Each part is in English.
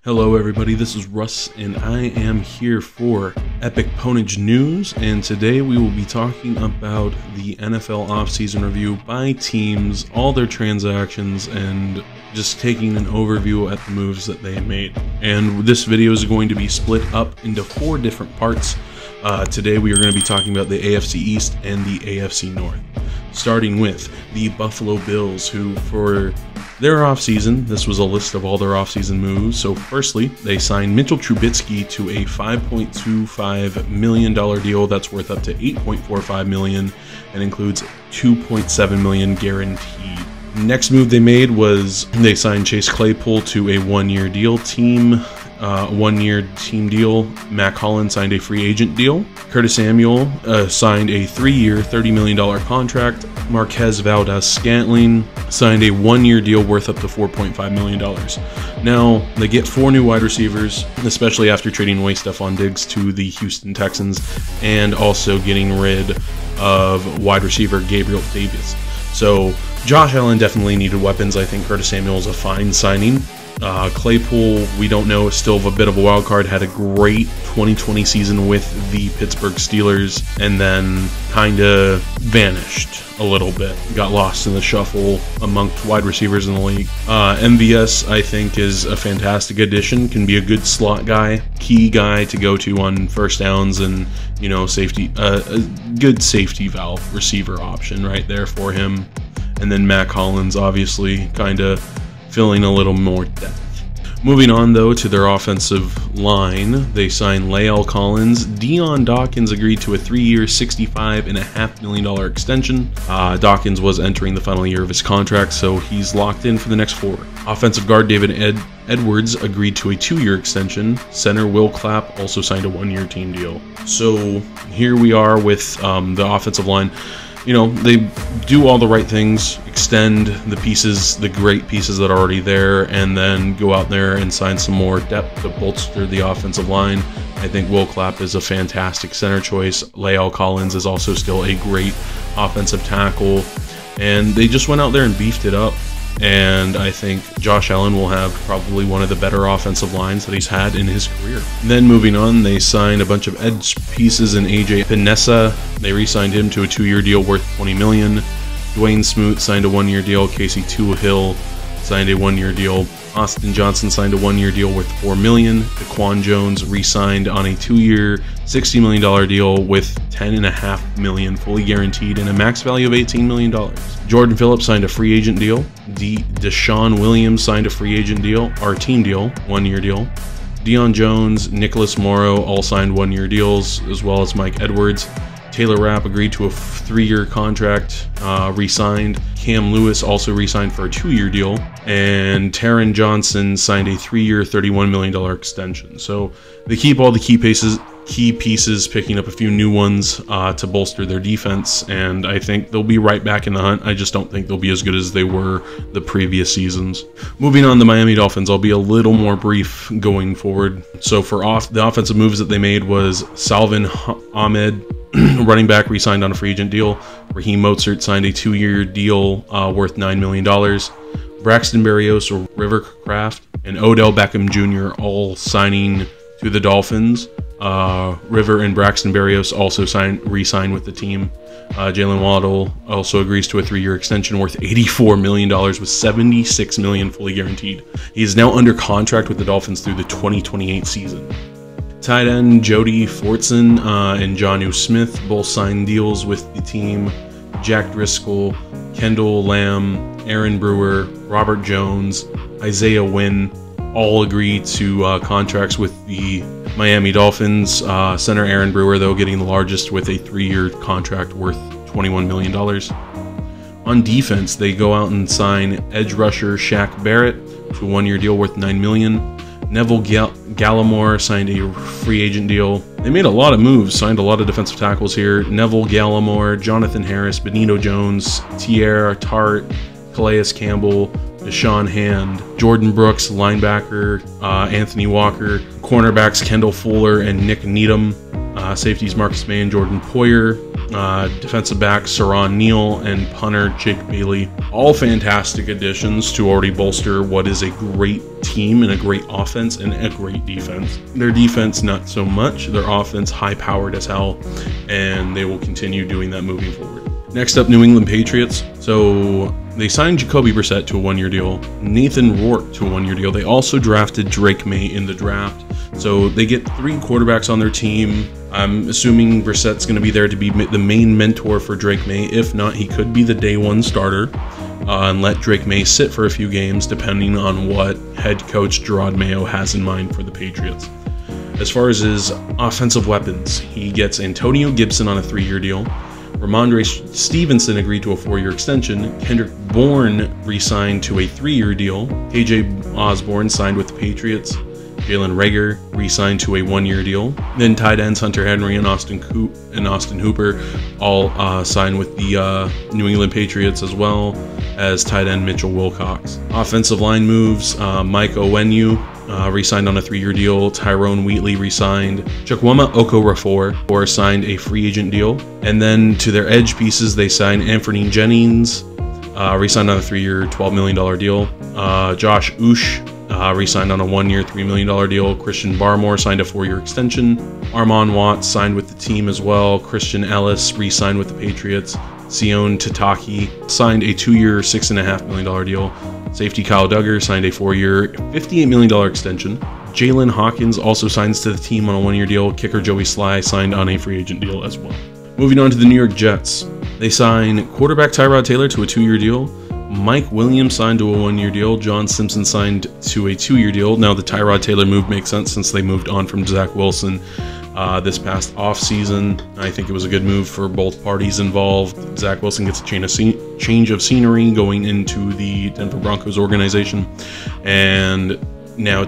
Hello everybody, this is Russ and I am here for Epic Pwnage News, and today we will be talking about the NFL offseason review by teams, all their transactions, and just taking an overview at the moves that they made. And this video is going to be split up into 4 different parts. Today we are going to be talking about the AFC East and the AFC North. Starting with the Buffalo Bills, who for their offseason, this was a list of all their offseason moves. So firstly, they signed Mitchell Trubisky to a $5.25 million deal that's worth up to $8.45 million and includes $2.7 million guaranteed. Next move they made was they signed Chase Claypool to a one-year team deal. Mac Hollins signed a free agent deal. Curtis Samuel signed a 3-year, $30 million contract. Marquez Valdes-Scantling signed a 1-year deal worth up to $4.5 million. Now, they get 4 new wide receivers, especially after trading away Stephon Diggs to the Houston Texans, and also getting rid of wide receiver Gabriel Davis. So, Josh Allen definitely needed weapons. I think Curtis Samuel is a fine signing. Claypool, we don't know, is still a bit of a wild card. Had a great 2020 season with the Pittsburgh Steelers and then kind of vanished a little bit. Got lost in the shuffle amongst wide receivers in the league. MVS, I think, is a fantastic addition. Can be a good slot guy, key guy to go to on first downs, and safety, a good safety valve receiver option right there for him. And then Mac Hollins, obviously, kind of filling a little more depth. Moving on, though, to their offensive line, they signed Lael Collins. Dion Dawkins agreed to a 3-year, $65.5 million extension. Dawkins was entering the final year of his contract, so he's locked in for the next 4. Offensive guard David Edwards agreed to a 2-year extension. Center Will Clapp also signed a 1-year team deal. So here we are with the offensive line. They do all the right things, extend the pieces, the great pieces that are already there, and then go out there and sign some more depth to bolster the offensive line. I think Will Clapp is a fantastic center choice. Lael Collins is also still a great offensive tackle. And they just went out there and beefed it up. And I think Josh Allen will have probably one of the better offensive lines that he's had in his career. Then moving on, they signed a bunch of edge pieces in AJ Pinessa. They re-signed him to a 2-year deal worth $20 million. Dwayne Smoot signed a 1-year deal. Casey Tuhill signed a 1-year deal. Austin Johnson signed a 1-year deal worth $4 million. Daquan Jones re-signed on a 2-year, $60 million deal with $10.5 million fully guaranteed and a max value of $18 million. Jordan Phillips signed a free agent deal. Deshaun Williams signed a free agent deal, or team deal, 1-year deal. Deion Jones, Nicholas Morrow all signed 1-year deals, as well as Mike Edwards. Taylor Rapp agreed to a 3-year contract, re-signed. Cam Lewis also re-signed for a 2-year deal. And Taron Johnson signed a 3-year, $31 million extension. So they keep all the key pieces, picking up a few new ones to bolster their defense. And I think they'll be right back in the hunt. I just don't think they'll be as good as they were the previous seasons. Moving on, the Miami Dolphins, I'll be a little more brief going forward. So for the offensive moves that they made was Salvin Ahmed, running back, re-signed on a free agent deal. Raheem Mostert signed a 2-year deal worth $9 million. Braxton Berrios, or Rivercraft, and Odell Beckham Jr. all signing to the Dolphins. River and Braxton Berrios also re-signed with the team. Jalen Waddle also agrees to a 3-year extension worth $84 million with $76 million fully guaranteed. He is now under contract with the Dolphins through the 2028 season. Tight end Jody Fortson and Jonnu Smith both signed deals with the team. Jack Driscoll, Kendall Lamb, Aaron Brewer, Robert Jones, Isaiah Wynn all agreed to contracts with the Miami Dolphins. Center Aaron Brewer, though, getting the largest with a 3-year contract worth $21 million. On defense, they go out and sign edge rusher Shaq Barrett to a 1-year deal worth $9 million. Neville Gallimore signed a free agent deal. They made a lot of moves, signed a lot of defensive tackles here. Neville Gallimore, Jonathan Harris, Benito Jones, Tierra Tart, Calais Campbell, Deshaun Hand, Jordan Brooks, linebacker, Anthony Walker, cornerbacks Kendall Fuller and Nick Needham, safeties Marcus May and Jordan Poyer, defensive back Saron Neal, and punter Jake Bailey. All fantastic additions to already bolster what is a great team and a great offense and a great defense. Their defense, not so much. Their offense, high-powered as hell, and they will continue doing that moving forward. Next up, New England Patriots. So they signed Jacoby Brissett to a one-year deal, Nathan Rourke to a one-year deal. They also drafted Drake May in the draft. So they get 3 quarterbacks on their team. I'm assuming Brissett's going to be there to be the main mentor for Drake May. If not, he could be the day one starter and let Drake May sit for a few games, depending on what head coach Gerard Mayo has in mind for the Patriots. As far as his offensive weapons, he gets Antonio Gibson on a 3-year deal. Ramondre Stevenson agreed to a 4-year extension. Kendrick Bourne re-signed to a 3-year deal. KJ Osborne signed with the Patriots. Jalen Reagor re-signed to a 1-year deal. Then tight ends Hunter Henry and Austin Hooper all signed with the New England Patriots, as well as tight end Mitchell Wilcox. Offensive line moves, Mike Onwenu re-signed on a 3-year deal. Tyrone Wheatley re-signed. Chukwuma Okorafor signed a free agent deal. And then to their edge pieces, they signed Anthony Jennings, re-signed on a 3-year, $12 million deal. Josh Oosh re-signed on a 1-year, $3 million deal. Christian Barmore signed a 4-year extension. Armon Watts signed with the team as well. Christian Ellis re-signed with the Patriots. Sion Tataki signed a 2-year, $6.5 million deal. Safety Kyle Duggar signed a 4-year, $58 million extension. Jalen Hawkins also signs to the team on a 1-year deal. Kicker Joey Sly signed on a free agent deal as well. Moving on to the New York Jets. They signed quarterback Tyrod Taylor to a 2-year deal. Mike Williams signed to a 1-year deal. John Simpson signed to a 2-year deal. Now the Tyrod Taylor move makes sense since they moved on from Zach Wilson this past offseason. I think it was a good move for both parties involved. Zach Wilson gets a change of scenery going into the Denver Broncos organization, and now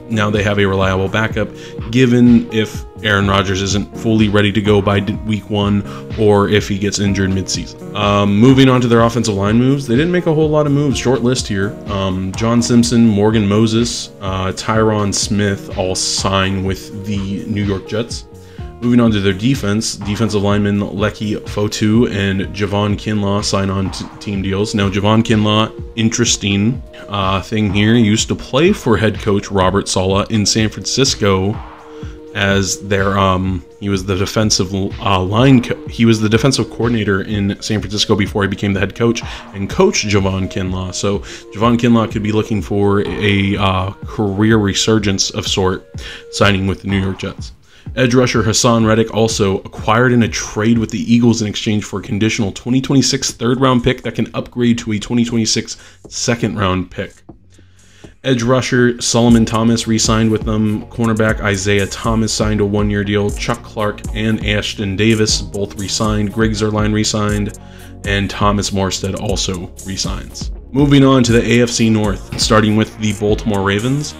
now they have a reliable backup, given if Aaron Rodgers isn't fully ready to go by week 1 or if he gets injured midseason. Moving on to their offensive line moves, they didn't make a whole lot of moves. Short list here. John Simpson, Morgan Moses, Tyron Smith all sign with the New York Jets. Moving on to their defense, defensive linemen Lecky Fotu and Javon Kinlaw sign on team deals. Now, Javon Kinlaw, interesting thing here, used to play for head coach Robert Saleh in San Francisco as their he was the defensive he was the defensive coordinator in San Francisco before he became the head coach and coached Javon Kinlaw. So Javon Kinlaw could be looking for a career resurgence of sort, signing with the New York Jets. Edge rusher Hassan Reddick also acquired in a trade with the Eagles in exchange for a conditional 2026 third-round pick that can upgrade to a 2026 second-round pick. Edge rusher Solomon Thomas re-signed with them. Cornerback Isaiah Thomas signed a 1-year deal. Chuck Clark and Ashton Davis both re-signed. Greg Zuerlein re-signed. And Thomas Morstead also re-signs. Moving on to the AFC North, starting with the Baltimore Ravens.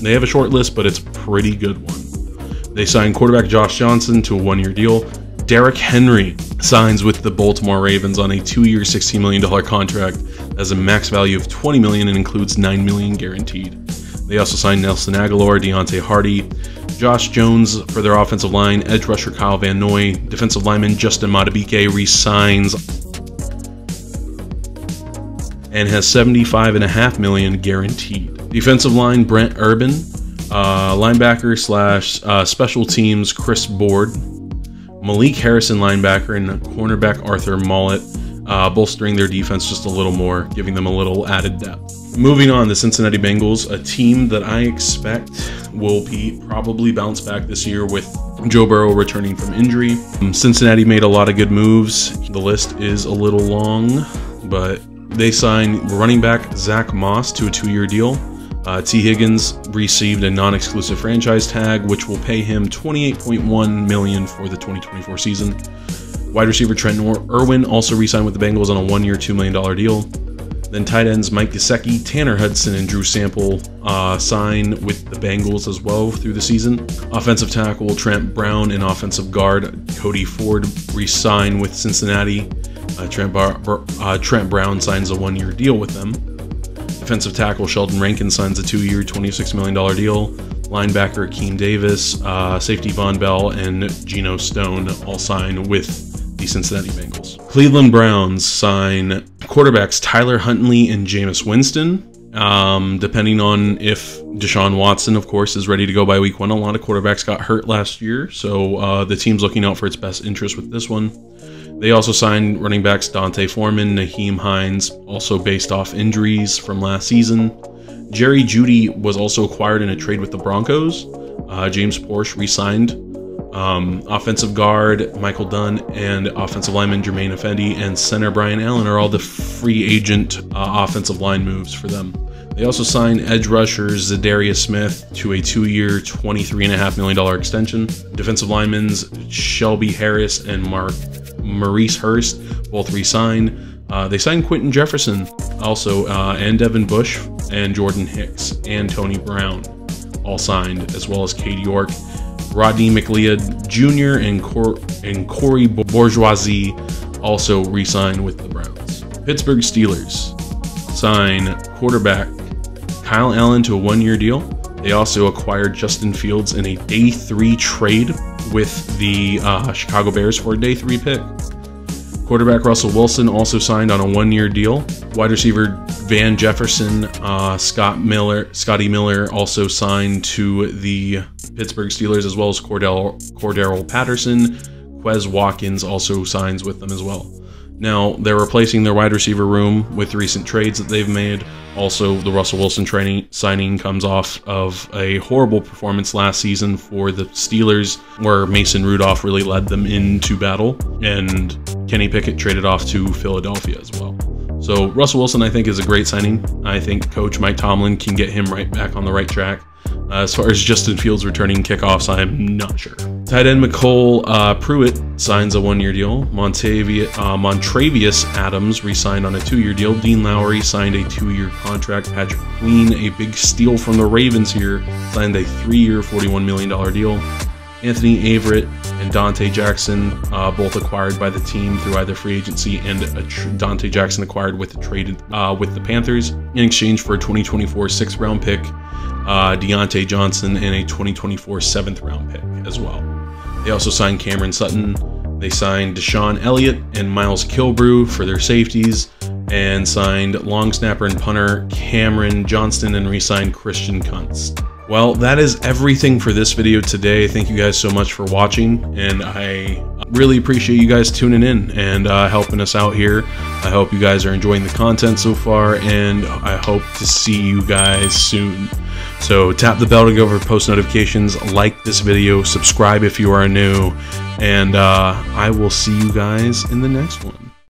They have a short list, but it's a pretty good one. They signed quarterback Josh Johnson to a 1-year deal. Derrick Henry signs with the Baltimore Ravens on a 2-year, $16 million contract that has a max value of $20 million and includes $9 million guaranteed. They also signed Nelson Aguilar, Deontay Hardy, Josh Jones for their offensive line, edge rusher Kyle Van Noy, defensive lineman Justin Madubuike re-signs and has $75.5 million guaranteed. Defensive line Brent Urban, linebacker slash special teams Chris Board, Malik Harrison linebacker, and cornerback Arthur Mollett, bolstering their defense just a little more, giving them a little added depth. Moving on, the Cincinnati Bengals, a team that I expect will probably bounce back this year with Joe Burrow returning from injury. Cincinnati made a lot of good moves. The list is a little long, but they signed running back Zach Moss to a 2-year deal. T. Higgins received a non-exclusive franchise tag, which will pay him $28.1 million for the 2024 season. Wide receiver Trent Irwin also re-signed with the Bengals on a 1-year, $2 million deal. Then tight ends Mike Gesicki, Tanner Hudson, and Drew Sample sign with the Bengals as well through the season. Offensive tackle Trent Brown and offensive guard Cody Ford re-sign with Cincinnati. Trent Brown signs a 1-year deal with them. Defensive tackle Sheldon Rankin signs a 2-year, $26 million deal. linebacker Akeem Davis, safety Von Bell, and Geno Stone all sign with the Cincinnati Bengals. Cleveland Browns sign quarterbacks Tyler Huntley and Jameis Winston. Depending on if Deshaun Watson, of course, is ready to go by week 1. A lot of quarterbacks got hurt last year, so the team's looking out for its best interest with this one. They also signed running backs Dante Foreman, Naheem Hines, also based off injuries from last season. Jerry Jeudy was also acquired in a trade with the Broncos. James Porsche re-signed. Offensive guard Michael Dunn and offensive lineman Jermaine Effendi and center Brian Allen are all the free agent offensive line moves for them. They also signed edge rushers Zadarius Smith to a 2-year, $23.5 million extension. Defensive linemen Shelby Harris and Maurice Hurst both re-signed. They signed Quentin Jefferson also, and Devin Bush and Jordan Hicks and Tony Brown all signed, as well as Cade York, Rodney McLeod Jr. and Corey Bourgeoisie also re-signed with the Browns. Pittsburgh Steelers sign quarterback Kyle Allen to a 1-year deal. They also acquired Justin Fields in a day 3 trade with the Chicago Bears for a day 3 pick. Quarterback Russell Wilson also signed on a 1-year deal. Wide receiver Van Jefferson, Scotty Miller also signed to the Pittsburgh Steelers, as well as Cordero Patterson. Quez Watkins also signs with them as well. Now, they're replacing their wide receiver room with recent trades that they've made. Also, the Russell Wilson signing comes off of a horrible performance last season for the Steelers, where Mason Rudolph really led them into battle, and Kenny Pickett traded off to Philadelphia as well. So Russell Wilson, I think, is a great signing. I think Coach Mike Tomlin can get him right back on the right track. As far as Justin Fields returning kickoffs, I'm not sure. Tight end McCole Pruitt signs a 1-year deal. Montravius Adams re-signed on a 2-year deal. Dean Lowry signed a 2-year contract. Patrick Queen, a big steal from the Ravens here, signed a 3-year, $41 million deal. Anthony Averett and Dante Jackson, both acquired by the team through either free agency and Dante Jackson acquired with the trade with the Panthers in exchange for a 2024 6th-round pick, Deontay Johnson, and a 2024 7th-round pick as well. They also signed Cameron Sutton. They signed Deshaun Elliott and Miles Kilbrew for their safeties, and signed long snapper and punter Cameron Johnston and re-signed Christian Kuntz. Well, that is everything for this video today. Thank you guys so much for watching, and I really appreciate you guys tuning in and helping us out here. I hope you guys are enjoying the content so far, and I hope to see you guys soon. So tap the bell to go for post notifications, like this video, subscribe if you are new, and I will see you guys in the next one.